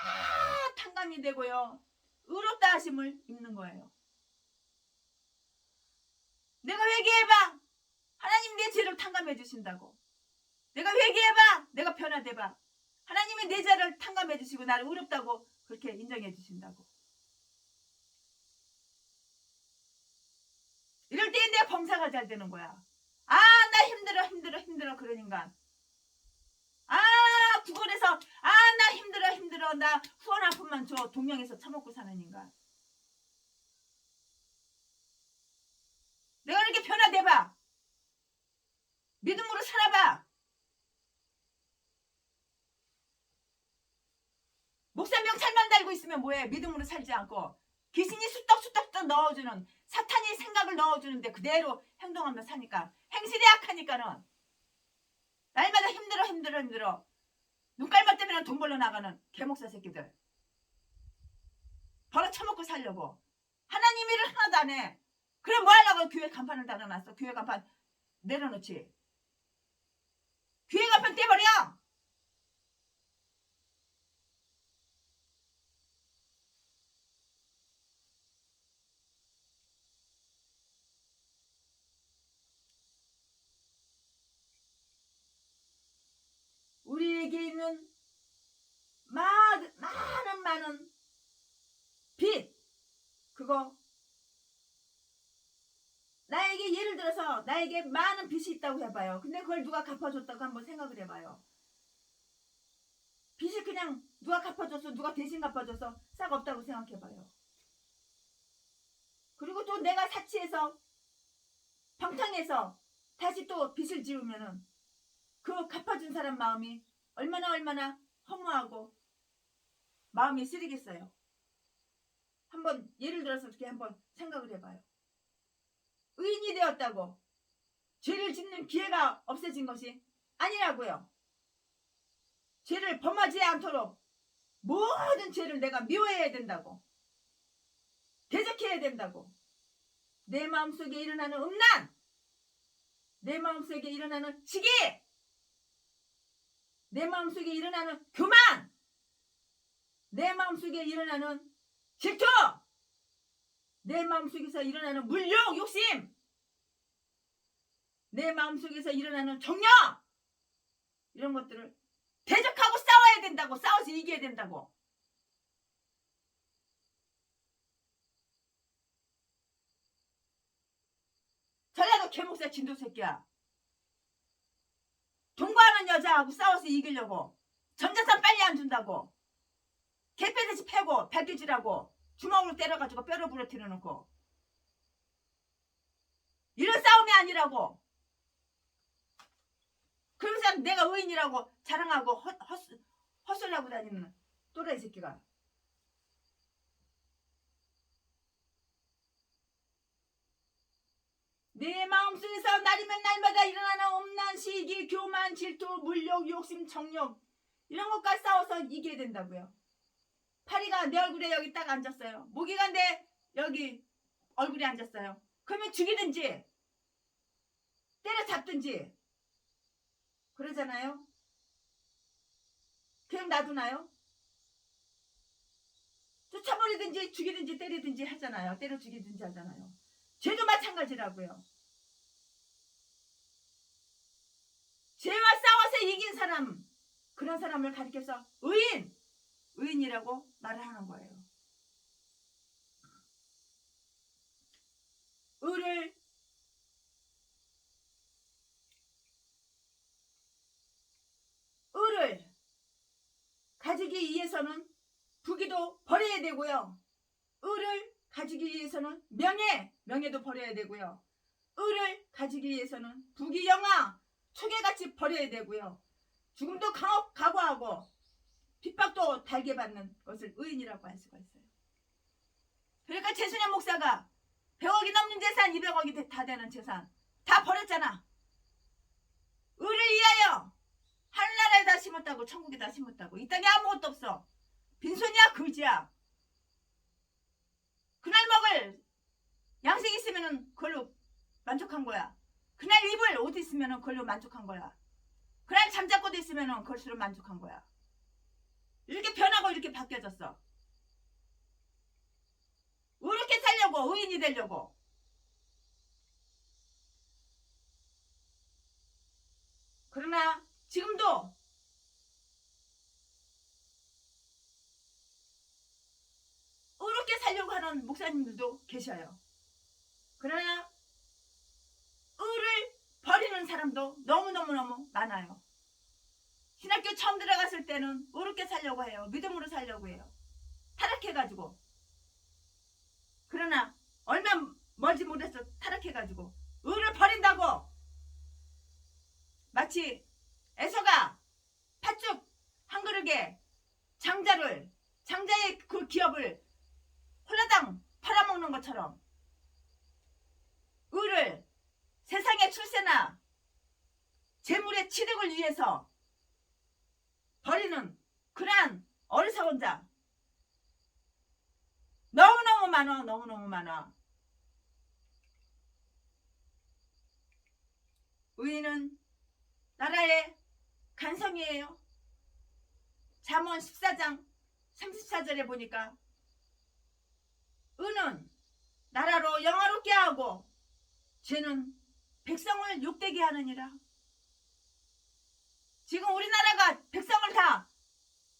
탕감이 되고요. 의롭다 하심을 입는 거예요. 내가 회개해봐. 하나님 내 죄를 탕감해 주신다고. 내가 회개해봐. 내가 변화돼봐. 하나님이 내 죄를 탕감해 주시고 나를 의롭다고 그렇게 인정해 주신다고. 이럴 때 내 범사가 잘 되는 거야. 아, 나 힘들어 그러니까. 아, 구걸해서 나 힘들어 나 후원 한 푼만 줘. 동명에서 처먹고 사는 인간. 내가 이렇게 변화돼봐. 믿음으로 살아봐. 목사 명찰만 달고 있으면 뭐해. 믿음으로 살지 않고 귀신이 수떡 넣어주는 사탄이 생각을 넣어주는데 그대로 행동하며 사니까 행실이 약하니까는 날마다 힘들어 눈깔만 때문에 돈 벌러 나가는 개목사 새끼들 벌어 처먹고 살려고 하나님 일을 하나도 안 해. 그래 뭐 하려고 교회 간판을 달아놨어. 교회 간판 내려놓지. 교회 간판 떼버려. 우리에게 있는 많은 빚 그거 나에게 예를 들어서 나에게 많은 빚이 있다고 해봐요. 근데 그걸 누가 갚아줬다고 한번 생각을 해봐요. 빚이 그냥 누가 갚아줘서 누가 대신 갚아줘서 싹 없다고 생각해봐요. 그리고 또 내가 사치해서 방탕해서 다시 또 빚을 지우면은 그 갚아준 사람 마음이 얼마나 허무하고 마음이 쓰리겠어요. 한번 예를 들어서 이렇게 한번 생각을 해봐요. 의인이 되었다고 죄를 짓는 기회가 없어진 것이 아니라고요. 죄를 범하지 않도록 모든 죄를 내가 미워해야 된다고. 대적해야 된다고. 내 마음속에 일어나는 음란, 내 마음속에 일어나는 시기, 내 마음속에 일어나는 교만, 내 마음속에 일어나는 질투, 내 마음속에서 일어나는 물욕, 욕심, 내 마음속에서 일어나는 정력, 이런 것들을 대적하고 싸워야 된다고. 싸워서 이겨야 된다고. 전라도 개목사 진도 새끼야. 동거하는 여자하고 싸워서 이기려고 전재산 빨리 안 준다고 개패듯이 패고 발길질하고 주먹으로 때려가지고 뼈를 부러뜨려 놓고 이런 싸움이 아니라고. 그러면서 내가 의인이라고 자랑하고 헛소리하고 다니는 또라이 새끼가. 내 마음속에서 날이면 날마다 일어나는 음란, 시기, 교만, 질투, 물욕, 욕심, 정욕 이런 것과 싸워서 이겨야 된다고요. 파리가 내 얼굴에 여기 딱 앉았어요. 모기가 내 여기 얼굴에 앉았어요. 그러면 죽이든지 때려잡든지 그러잖아요. 그냥 놔두나요? 쫓아버리든지 죽이든지 때리든지 하잖아요. 때려 죽이든지 하잖아요. 죄도 마찬가지라고요. 죄와 싸워서 이긴 사람, 그런 사람을 가리켜서 의인이라고 말을 하는 거예요. 의를 위해서는 부귀도 버려야 되고요. 의를 가지기 위해서는 명예도 버려야 되고요. 의를 가지기 위해서는 부귀 영화 초계같이 버려야 되고요. 죽음도 각오하고 핍박도 달게 받는 것을 의인이라고 할 수가 있어요. 그러니까 최순현 목사가 100억이 넘는 재산, 200억이 다 되는 재산 다 버렸잖아. 의를 위하여 하늘나라에다 심었다고, 천국에다 심었다고. 이 땅에 아무것도 없어. 빈손이야 거지야. 그날 먹을 양식 있으면 그걸로 만족한 거야. 그날 입을 옷 있으면 그걸로 만족한 거야. 그날 잠잘 곳 있으면 그것으로 만족한 거야. 이렇게 변하고 이렇게 바뀌어졌어. 이렇게 살려고, 의인이 되려고. 그러나 지금도 이렇게 살려고 하는 목사님들도 계셔요. 그러나 의를 버리는 사람도 너무너무 많아요. 신학교 처음 들어갔을 때는 이렇게 살려고 해요. 믿음으로 살려고 해요. 타락해가지고. 그러나 얼마 멀지 못해서 타락해가지고 의를 버린다고 마치 에서가 팥죽 한 그릇에 장자의 그 기업을 홀라당 팔아먹는 것처럼 의를 세상의 출세나 재물의 취득을 위해서 버리는 그러한 어리석은 자 너무너무 많아. 너무너무 많아. 의인은 나라의 간성이에요. 잠언 14장 34절에 보니까 의는 나라로 영화롭게 하고 죄는 백성을 욕되게 하느니라. 지금 우리나라가 백성을 다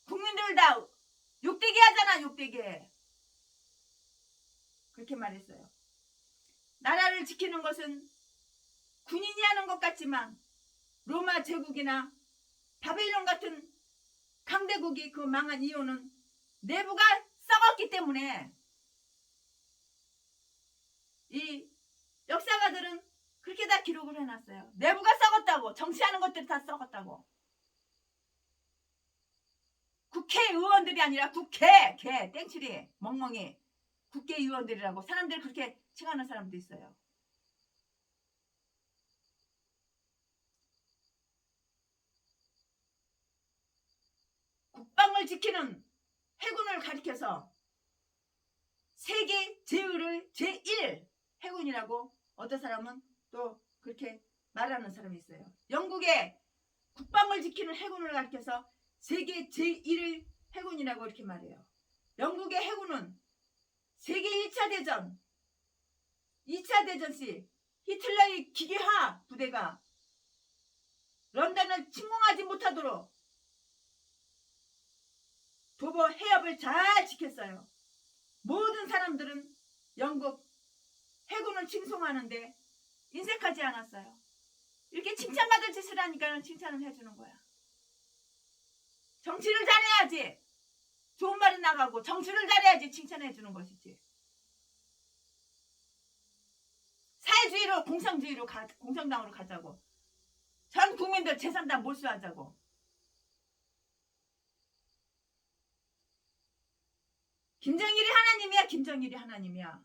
국민들을 다 욕되게 하잖아. 욕되게. 그렇게 말했어요. 나라를 지키는 것은 군인이 하는 것 같지만 로마 제국이나 바벨론 같은 강대국이 그 망한 이유는 내부가 썩었기 때문에. 이 역사가들은 그렇게 다 기록을 해놨어요. 내부가 썩었다고. 정치하는 것들이 다 썩었다고. 국회의원들이 아니라 개 땡칠이 멍멍이 국회의원들이라고 사람들 그렇게 칭하는 사람도 있어요. 국방을 지키는 해군을 가리켜서 세계 제의를 제1 해군이라고 어떤 사람은 또 그렇게 말하는 사람이 있어요. 영국의 국방을 지키는 해군을 가리켜서 세계 제1 해군이라고 이렇게 말해요. 영국의 해군은 세계 1차 대전, 2차 대전 시 히틀러의 기계화 부대가 런던을 침공하지 못하도록 도보 해협을 잘 지켰어요. 모든 사람들은 영국 해군을 칭송하는데 인색하지 않았어요. 이렇게 칭찬받을 짓을 하니까 칭찬을 해주는 거야. 정치를 잘해야지 좋은 말이 나가고 정치를 잘해야지 칭찬해 주는 것이지. 사회주의로 공산주의로 공산당으로 가자고. 전 국민들 재산 다 몰수하자고. 김정일이 하나님이야. 김정일이 하나님이야.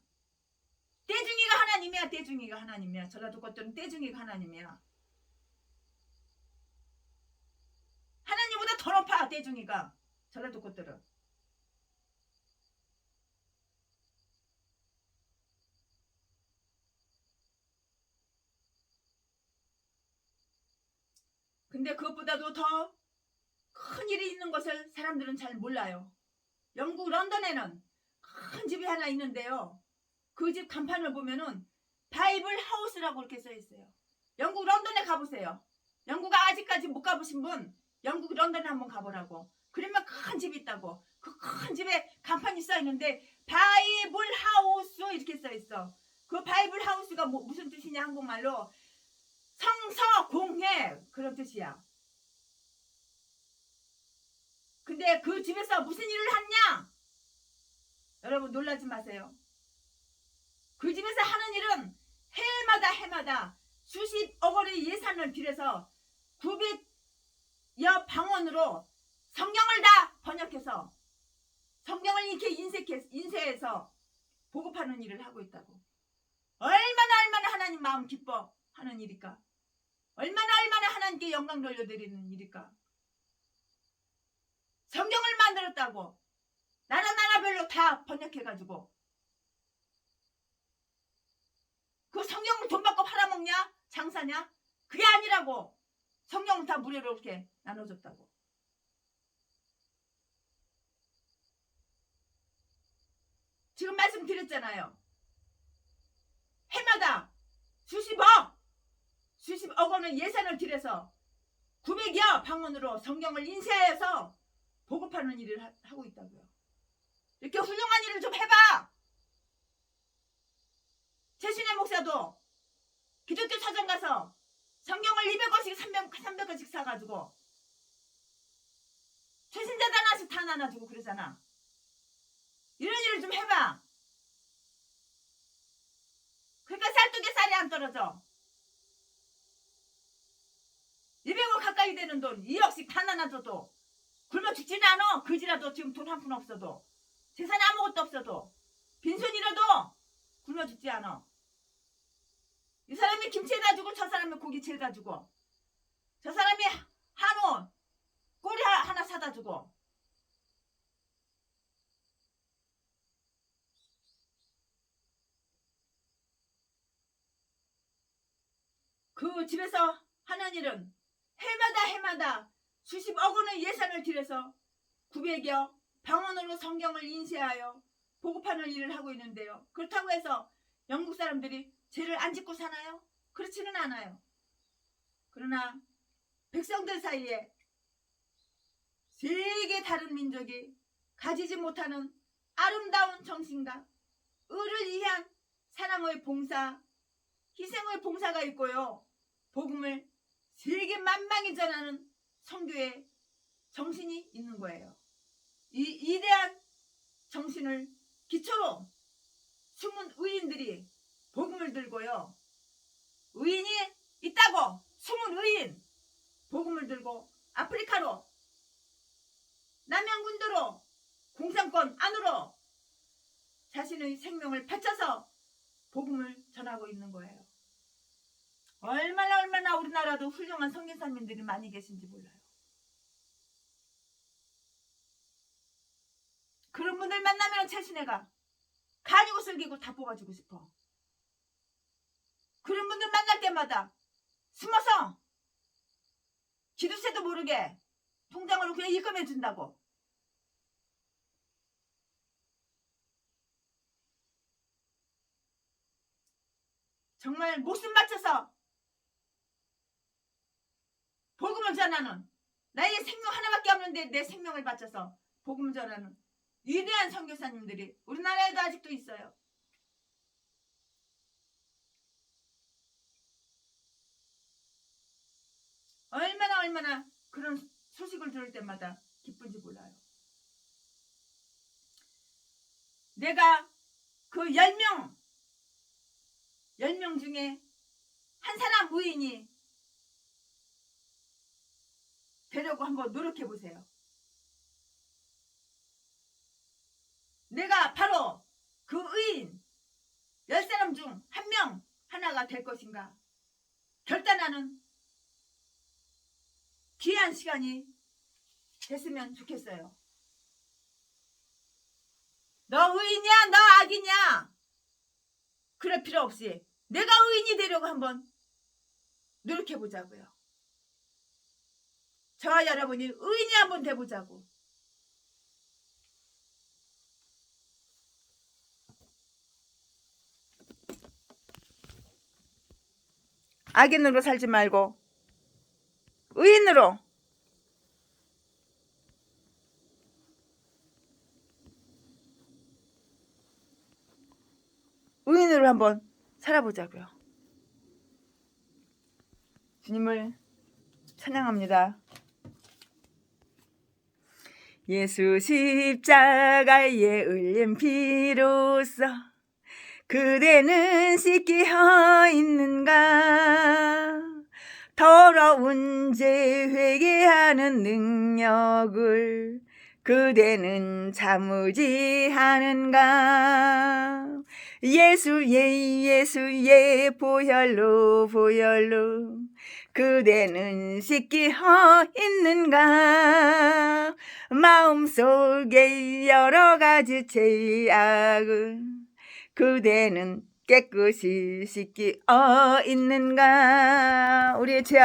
떼중이가 하나님이야. 떼중이가 하나님이야. 전라도 것들은 떼중이가 하나님이야. 하나님보다 더 높아. 떼중이가. 전라도 것들은. 근데 그것보다도 더 큰 일이 있는 것을 사람들은 잘 몰라요. 영국 런던에는 큰 집이 하나 있는데요. 그 집 간판을 보면은 바이블 하우스라고 이렇게 써 있어요. 영국 런던에 가보세요. 영국 아직까지 못 가보신 분 영국 런던에 한번 가보라고. 그러면 큰 집이 있다고. 그 큰 집에 간판이 써 있는데 바이블 하우스 이렇게 써 있어. 그 바이블 하우스가 무슨 뜻이냐 한국말로 성서공회 그런 뜻이야. 근데 그 집에서 무슨 일을 했냐? 여러분 놀라지 마세요. 그 집에서 하는 일은 해마다 수십억 원의 예산을 들여서 900여 방언으로 성경을 다 번역해서 성경을 이렇게 인쇄해서 보급하는 일을 하고 있다고. 얼마나 하나님 마음 기뻐하는 일일까? 얼마나 하나님께 영광 돌려드리는 일일까? 성경을 만들었다고. 나라별로 다 번역해가지고 그 성경을 돈 받고 팔아먹냐? 장사냐? 그게 아니라고. 성경을 다 무료로 이렇게 나눠줬다고. 지금 말씀드렸잖아요. 해마다 수십억 원의 예산을 들여서 900여 방언으로 성경을 인쇄해서 보급하는 일을 하고 있다고요. 이렇게 훌륭한 일을 좀 해봐. 최신의 목사도 기독교 서점 가서 성경을 200권씩 300권씩 사가지고 최신자도 하나씩 다 나눠주고 그러잖아. 이런 일을 좀 해봐. 그러니까 쌀떡에 쌀이 안 떨어져. 200원 가까이 되는 돈 2억씩 다 나눠줘도 굶어 죽지는 않아. 그지라도 지금 돈 한 푼 없어도 재산 아무것도 없어도 빈손이라도 굶어 죽지 않아. 이 사람이 김치에다 주고 저 사람이 고기채에다 주고 저 사람이 한우 꼬리 하나 사다 주고 그 집에서 하는 일은 해마다 수십억 원의 예산을 들여서 900여 방언으로 성경을 인쇄하여 보급하는 일을 하고 있는데요. 그렇다고 해서 영국 사람들이 죄를 안 짓고 사나요? 그렇지는 않아요. 그러나 백성들 사이에 세계 다른 민족이 가지지 못하는 아름다운 정신과 의를 위한 사랑의 봉사, 희생의 봉사가 있고요. 복음을 세계 만방에 전하는 선교의 정신이 있는 거예요. 이 이대한 정신을 기초로 숨은 의인들이 복음을 들고요. 의인이 있다고 숨은 의인 복음을 들고 아프리카로 남양군도로 공산권 안으로 자신의 생명을 바쳐서 복음을 전하고 있는 거예요. 얼마나 우리나라도 훌륭한 선교사님들이 많이 계신지 몰라요. 그런 분들 만나면 최신애가 간이고 슬기고 다 뽑아주고 싶어. 그런 분들 만날 때마다 숨어서 기도세도 모르게 통장으로 그냥 입금해 준다고. 정말 목숨 바쳐서 복음을 전하는 나의 생명 하나밖에 없는데 내 생명을 바쳐서 복음을 전하는 위대한 선교사님들이 우리나라에도 아직도 있어요. 얼마나 그런 소식을 들을 때마다 기쁜지 몰라요. 내가 그 10명 중에 한 사람 의인이 되려고 한번 노력해 보세요. 내가 바로 그 의인 10사람 중 한 명 하나가 될 것인가 결단하는 귀한 시간이 됐으면 좋겠어요. 너 의인이야? 너 악이냐? 그럴 필요 없이 내가 의인이 되려고 한번 노력해 보자고요. 저와 여러분이 의인이 한번 돼보자고. 악인으로 살지 말고 의인으로 한번 살아보자고요. 주님을 찬양합니다. 예수 십자가에 흘린 피로써 그대는 씻겨 있는가? 더러운 죄 회개하는 능력을 그대는 참으지 않은가? 예수의 보혈로 그대는 씻겨 있는가? 마음속에 여러 가지 죄악을 그대는 깨끗이 씻겨 있는가? 우리의 죄악